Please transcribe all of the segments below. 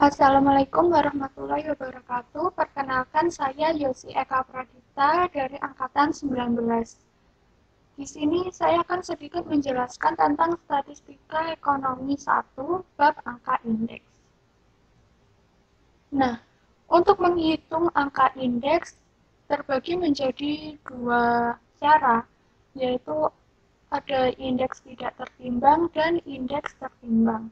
Assalamualaikum warahmatullahi wabarakatuh. Perkenalkan saya Yosi Eka Pradita dari angkatan 19. Di sini saya akan sedikit menjelaskan tentang statistika ekonomi 1 bab angka indeks. Nah, untuk menghitung angka indeks terbagi menjadi dua cara, yaitu ada indeks tidak tertimbang dan indeks tertimbang.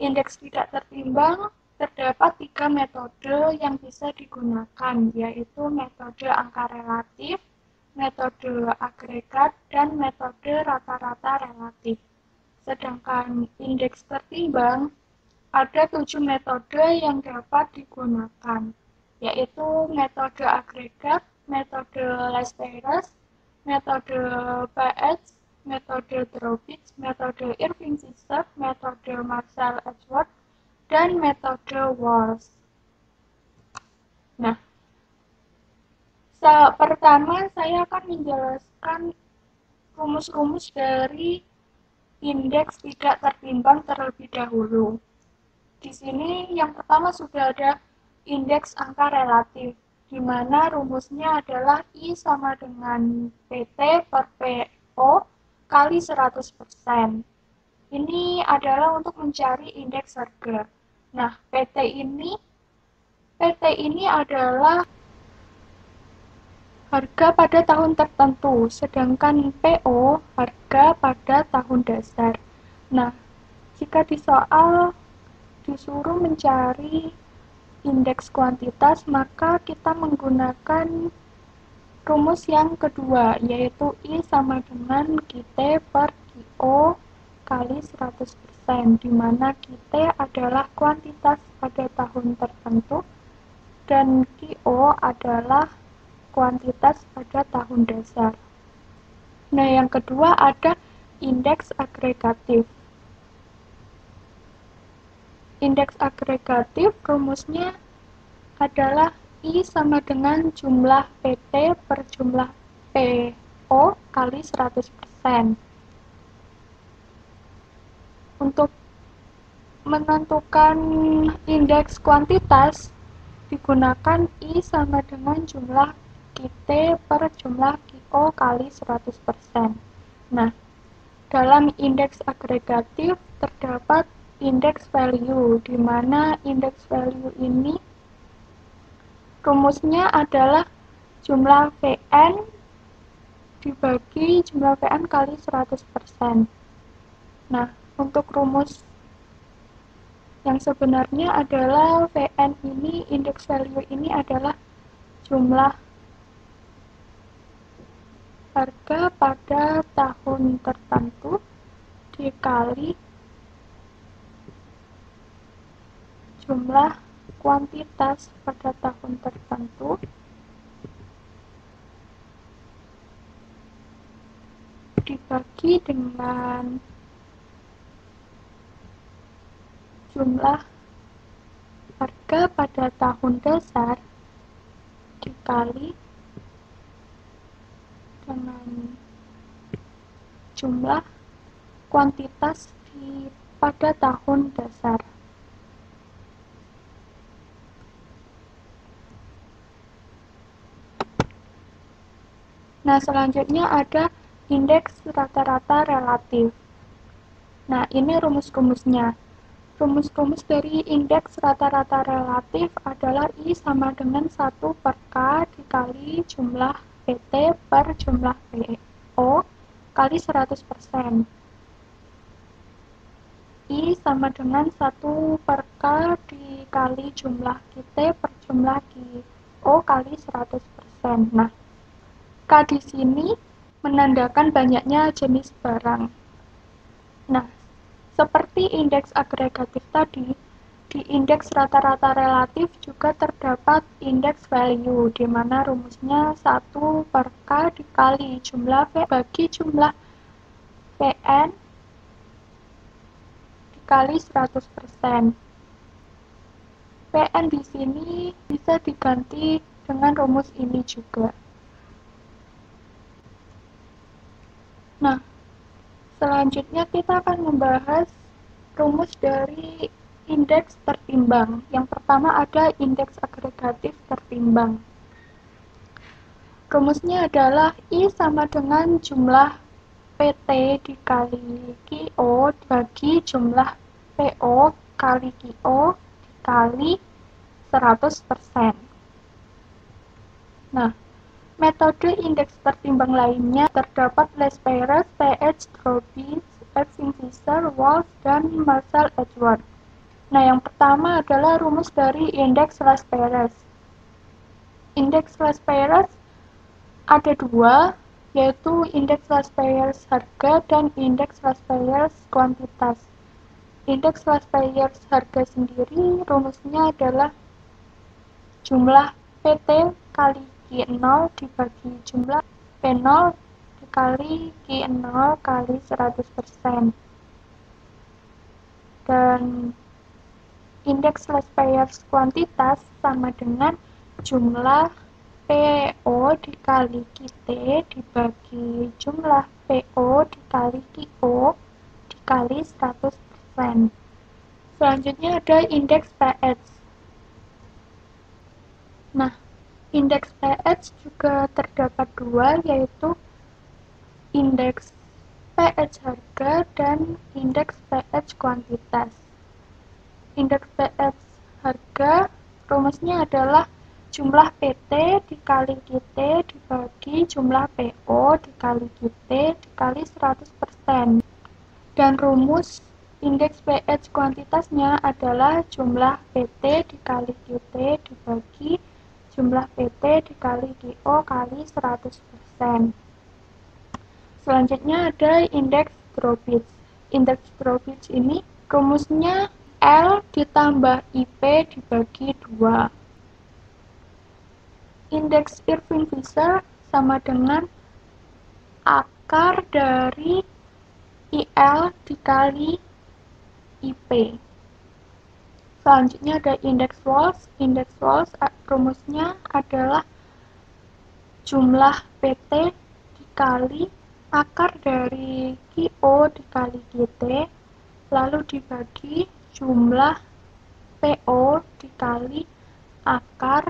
Indeks tidak tertimbang terdapat 3 metode yang bisa digunakan, yaitu metode angka relatif, metode agregat, dan metode rata-rata relatif. Sedangkan indeks tertimbang ada 7 metode yang dapat digunakan, yaitu metode agregat, metode Lespeyres, metode Peetz, metode Drobitz, metode Irving-Fisher, metode Marshall-Edgeworth, dan metode Walsh. Nah, pertama saya akan menjelaskan rumus-rumus dari indeks tidak tertimbang terlebih dahulu. Di sini yang pertama sudah ada indeks angka relatif, di mana rumusnya adalah I sama dengan PT per PO kali 100%. Ini adalah untuk mencari indeks harga. Nah, PT ini adalah harga pada tahun tertentu, sedangkan PO harga pada tahun dasar. Nah, jika di soal disuruh mencari indeks kuantitas, maka kita menggunakan rumus yang kedua, yaitu I sama dengan QT per QO kali 100%, di mana QT adalah kuantitas pada tahun tertentu dan QO adalah kuantitas pada tahun dasar. Nah, yang kedua ada indeks agregatif. Indeks agregatif rumusnya adalah I sama dengan jumlah PT per jumlah PO kali 100%. Untuk menentukan indeks kuantitas digunakan I sama dengan jumlah QT per jumlah QO kali 100%. Nah, dalam indeks agregatif terdapat indeks value, di mana indeks value ini rumusnya adalah jumlah Vn dibagi jumlah Vn kali 100%. Nah, untuk rumus yang sebenarnya adalah Vn ini, indeks value ini adalah jumlah harga pada tahun tertentu dikali jumlah kuantitas pada tahun tertentu dibagi dengan jumlah harga pada tahun dasar dikali dengan jumlah kuantitas pada tahun dasar. Nah, selanjutnya ada indeks rata-rata relatif. Nah, ini rumus-rumusnya. Rumus-rumus dari indeks rata-rata relatif adalah I sama dengan 1 per K dikali jumlah PT per jumlah PO kali 100%. I sama dengan 1 per K dikali jumlah QT per jumlah QO kali 100%. Nah, K di sini menandakan banyaknya jenis barang. Nah, seperti indeks agregatif tadi, di indeks rata-rata relatif juga terdapat indeks value, di mana rumusnya 1 per K dikali jumlah V bagi jumlah Vn dikali 100%. Vn di sini bisa diganti dengan rumus ini juga. Nah, selanjutnya kita akan membahas rumus dari indeks tertimbang. Yang pertama ada indeks agregatif tertimbang. Rumusnya adalah I sama dengan jumlah PT dikali QO bagi jumlah PO kali QO dikali 100%. Nah, metode indeks tertimbang lainnya terdapat Lesperus, T.H. Drobis, Irving Fisher, Walsh, dan Marshall Edwards. Nah, yang pertama adalah rumus dari indeks Lesperus. Indeks Lesperus ada dua, yaitu indeks Lesperus harga dan indeks Lesperus kuantitas. Indeks Lesperus harga sendiri rumusnya adalah jumlah PT kali Q0 dibagi jumlah P0 dikali Q0 kali 100%. Dan indeks Lesperus kuantitas sama dengan jumlah PO dikali QT dibagi jumlah PO dikali QO dikali 100%. Selanjutnya ada indeks PH. Nah, indeks PH juga terdapat dua, yaitu indeks PH harga dan indeks PH kuantitas. Indeks PH harga rumusnya adalah jumlah PT dikali QT dibagi jumlah PO dikali QT dikali 100%. Dan rumus indeks PH kuantitasnya adalah jumlah PT dikali QT dibagi jumlah PT dikali QO kali 100%. Selanjutnya ada indeks Drobis. Indeks Drobis ini rumusnya L ditambah IP dibagi 2. Indeks Irving Fisher sama dengan akar dari IL dikali IP. Selanjutnya ada indeks Walsh. Indeks Walsh rumusnya adalah jumlah PT dikali akar dari QO dikali QT lalu dibagi jumlah PO dikali akar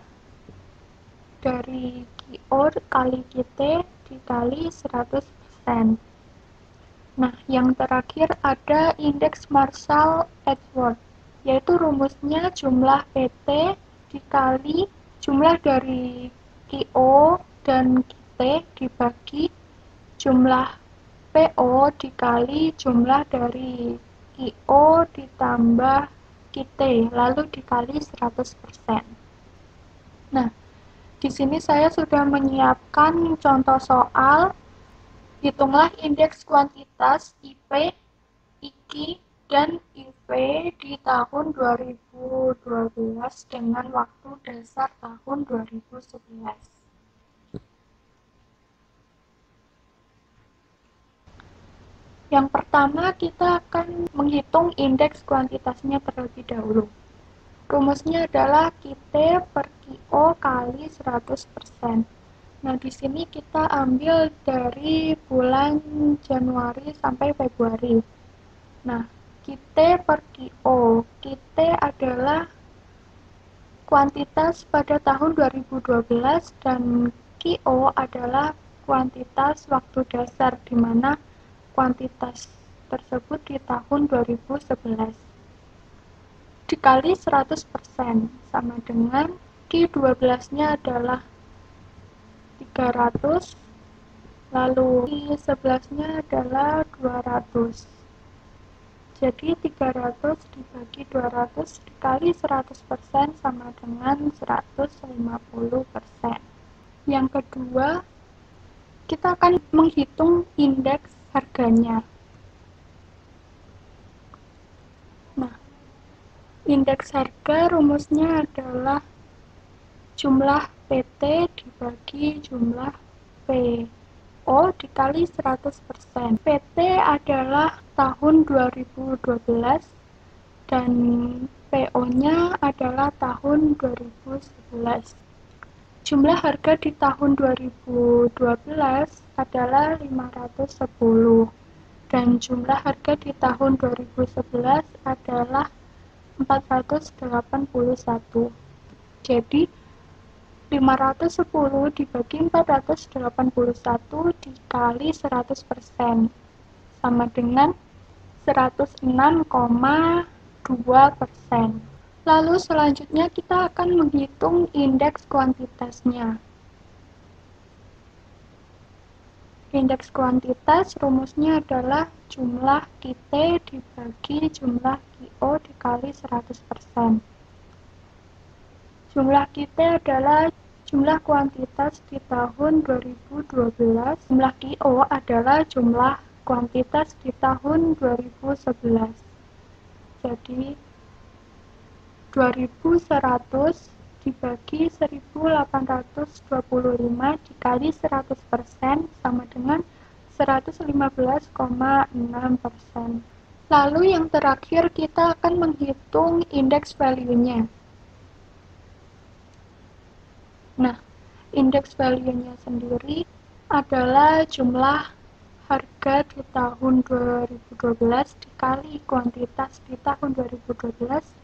dari QO kali QT dikali 100%. Nah, yang terakhir ada indeks Marshall Edwards, yaitu rumusnya jumlah PT dikali jumlah dari QO dan QT dibagi jumlah PO dikali jumlah dari QO ditambah QT lalu dikali 100%. Nah, di sini saya sudah menyiapkan contoh soal. Hitunglah indeks kuantitas IP, IQ, dan IV di tahun 2012 dengan waktu dasar tahun 2011. Yang pertama, kita akan menghitung indeks kuantitasnya terlebih dahulu. Rumusnya adalah QT per QO kali 100%. Nah, di sini kita ambil dari bulan Januari sampai Februari. Nah, QT per QO. QT adalah kuantitas pada tahun 2012 dan QO adalah kuantitas waktu dasar, di mana kuantitas tersebut di tahun 2011. Dikali 100% sama dengan Q12-nya adalah 300, lalu Q11-nya adalah 200. Jadi 300 dibagi 200 dikali 100% sama dengan 150%. Yang kedua, kita akan menghitung indeks harganya. Nah, indeks harga rumusnya adalah jumlah PT dibagi jumlah PO dikali 100%. PT adalah tahun 2012 dan PO-nya adalah tahun 2011. Jumlah harga di tahun 2012 adalah 510 dan jumlah harga di tahun 2011 adalah 481. Jadi 510 dibagi 481 dikali 100% sama dengan 106,2%. Lalu selanjutnya kita akan menghitung indeks kuantitasnya. Indeks kuantitas rumusnya adalah jumlah QT dibagi jumlah QO dikali 100%. Jumlah QT adalah jumlah kuantitas di tahun 2012, jumlah QO adalah jumlah kuantitas di tahun 2011. Jadi 2100 dibagi 1825 dikali 100% sama dengan 115,6%. Lalu yang terakhir kita akan menghitung indeks value-nya. Nah, indeks value-nya sendiri adalah jumlah harga di tahun 2012 dikali kuantitas di tahun 2012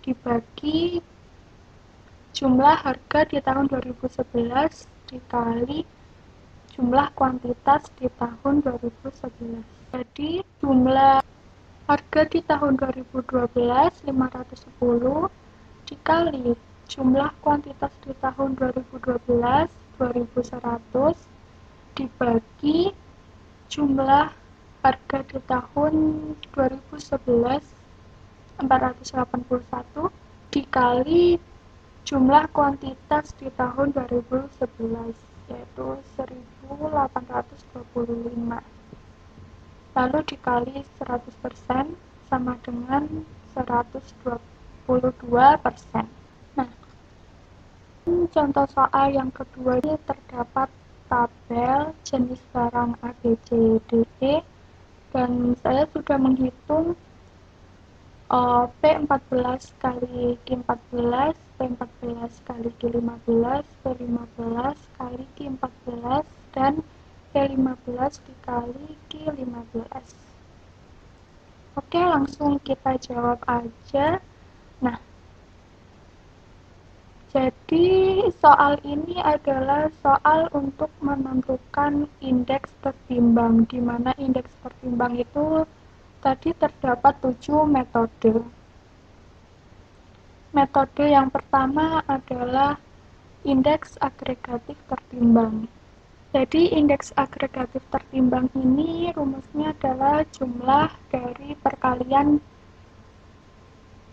dibagi jumlah harga di tahun 2011 dikali jumlah kuantitas di tahun 2011. Jadi jumlah harga di tahun 2012 510 dikali jumlah kuantitas di tahun 2012 2100 dibagi jumlah harga di tahun 2011 481 dikali jumlah kuantitas di tahun 2011 yaitu 1825 lalu dikali 100% sama dengan 122%. Nah, contoh soal yang kedua ini terdapat tabel jenis barang A, B, C, D, E dan saya sudah menghitung P14 kali Q14, P14 kali Q15, P15 kali Q14 dan P15 dikali Q15. Oke, langsung kita jawab aja. Nah, jadi soal ini adalah soal untuk menentukan indeks tertimbang, di mana indeks tertimbang itu tadi terdapat 7 metode. Metode yang pertama adalah indeks agregatif tertimbang. Jadi indeks agregatif tertimbang ini rumusnya adalah jumlah dari perkalian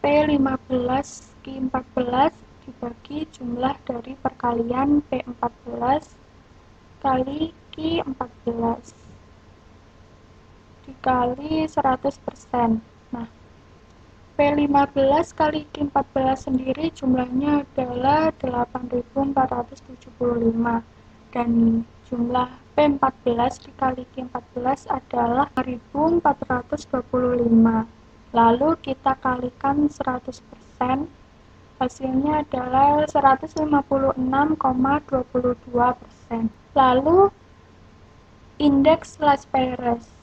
P15 Q14 dibagi jumlah dari perkalian P14 kali Q14 dikali 100%. Nah, P15 kali Q14 sendiri jumlahnya adalah 8.475 dan jumlah P14 dikali Q14 adalah 5.425. Lalu kita kalikan 100%, hasilnya adalah 156,22%. Lalu indeks Las Perez.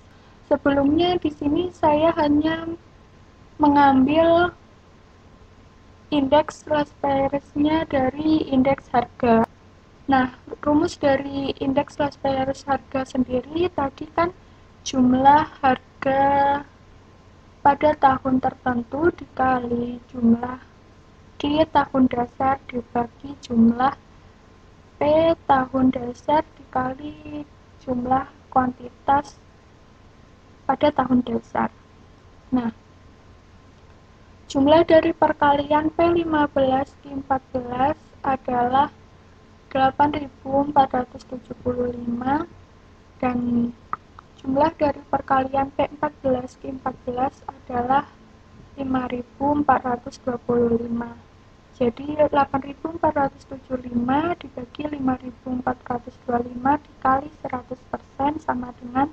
Sebelumnya di sini saya hanya mengambil indeks Las Perez-nya dari indeks harga. Nah, rumus dari indeks Las Perez harga sendiri tadi kan jumlah harga pada tahun tertentu dikali jumlah di tahun dasar dibagi jumlah P tahun dasar dikali jumlah kuantitas pada tahun dasar. Nah, jumlah dari perkalian P15 Q14 adalah 8.475 dan jumlah dari perkalian P14 Q14 adalah 5.425. Jadi 8.475 dibagi 5.425 dikali 100% sama dengan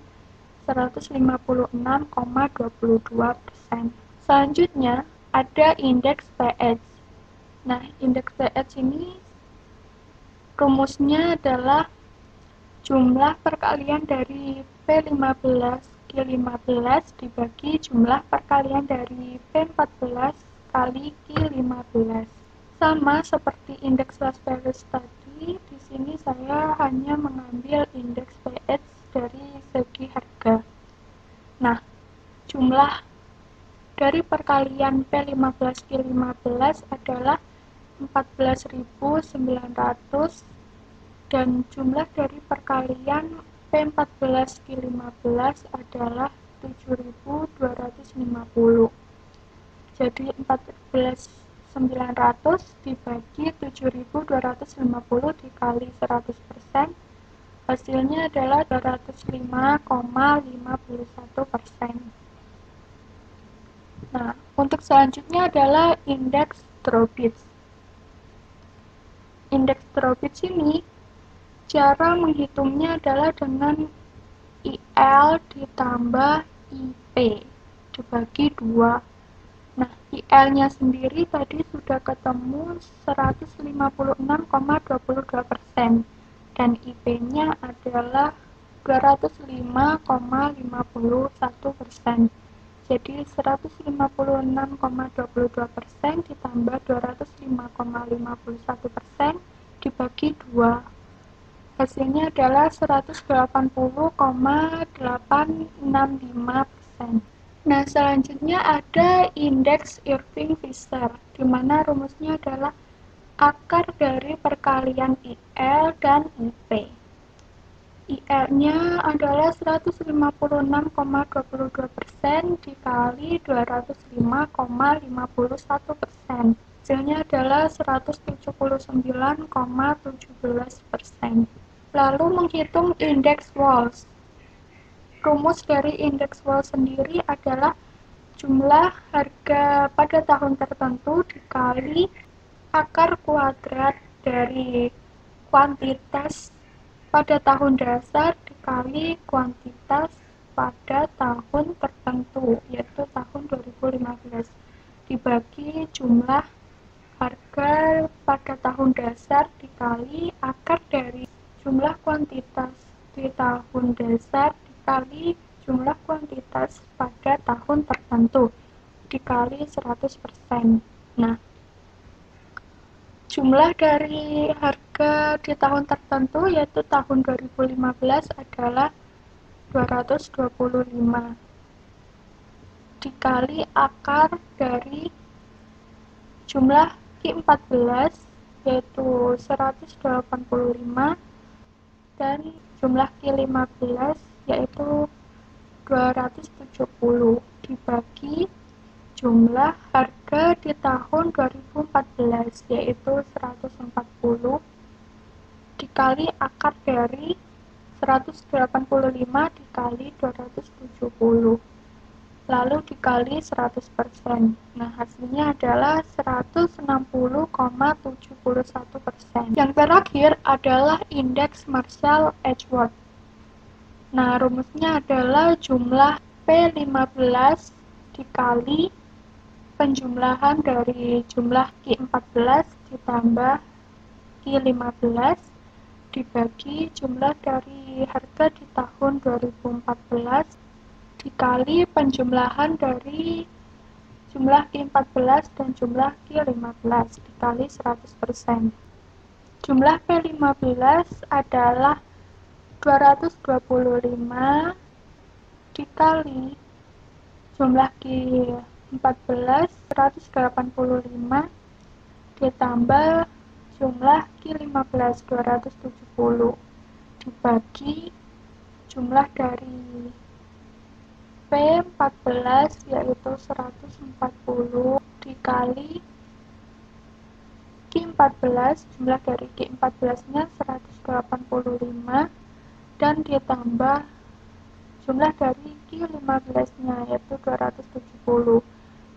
156,22%. Selanjutnya ada indeks pH. Nah, indeks pH ini rumusnya adalah jumlah perkalian dari P15 Q15 dibagi jumlah perkalian dari P14 dikali Q15. Sama seperti indeks Las Vegas tadi, di sini saya hanya mengambil indeks PH dari segi harga. Nah, jumlah dari perkalian P15 Q15 adalah 14.900 dan jumlah dari perkalian P14 Q15 adalah 7.250. Jadi 14.900 dibagi 7.250 dikali 100%, hasilnya adalah 205,51%. Nah, untuk selanjutnya adalah indeks Drobits. Indeks Drobits ini cara menghitungnya adalah dengan IL ditambah IP dibagi 2. Nah, IL-nya sendiri tadi sudah ketemu 156,22% dan IP-nya adalah 205,51%. Jadi 156,22% ditambah 205,51% dibagi 2. Hasilnya adalah 180,865%. Nah, selanjutnya ada indeks Irving-Fisher, di mana rumusnya adalah akar dari perkalian IL dan IP. IL-nya adalah 156,22% dikali 205,51%. Hasilnya adalah 179,17%. Lalu menghitung indeks Walsh. Rumus dari indeks Walsh sendiri adalah jumlah harga pada tahun tertentu dikali akar kuadrat dari kuantitas pada tahun dasar dikali kuantitas pada tahun tertentu, yaitu tahun 2015, dibagi jumlah harga pada tahun dasar dikali akar dari jumlah kuantitas di tahun dasar dikali jumlah kuantitas pada tahun tertentu dikali 100%. Nah, jumlah dari harga di tahun tertentu yaitu tahun 2015 adalah 225 dikali akar dari jumlah Q14 yaitu 185 dan jumlah Q15 yaitu 270 dibagi jumlah harga di tahun 2014 yaitu 140 dikali akar dari 185 dikali 270 lalu dikali 100%. Nah, hasilnya adalah 160,71%. Yang terakhir adalah indeks Marshall-Edgeworth. Nah, rumusnya adalah jumlah P15 dikali penjumlahan dari jumlah Q14 ditambah Q15 dibagi jumlah dari harga di tahun 2014 dikali penjumlahan dari jumlah Q14 dan jumlah Q15 dikali 100%. Jumlah P15 adalah 225 dikali jumlah Q14 185 ditambah jumlah Q15 270 dibagi jumlah dari P14 yaitu 140 dikali Q14, jumlah dari Q14 nya 185 dan ditambah jumlah dari Q15 nya yaitu 270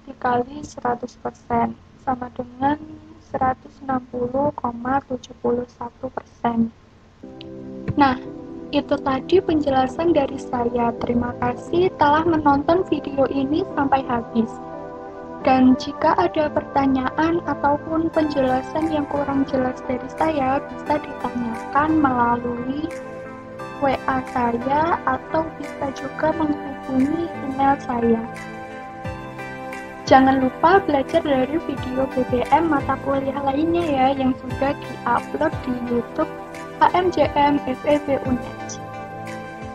dikali 100% sama dengan 160,71%. Nah, itu tadi penjelasan dari saya. Terima kasih telah menonton video ini sampai habis. Dan jika ada pertanyaan ataupun penjelasan yang kurang jelas dari saya, bisa ditanyakan melalui WA saya atau bisa juga menghubungi email saya. Jangan lupa belajar dari video BBM mata kuliah lainnya ya yang sudah di-upload di YouTube HMJM FEB UNED.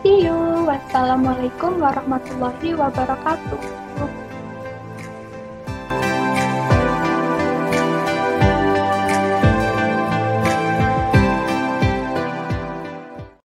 See you. Wassalamualaikum warahmatullahi wabarakatuh.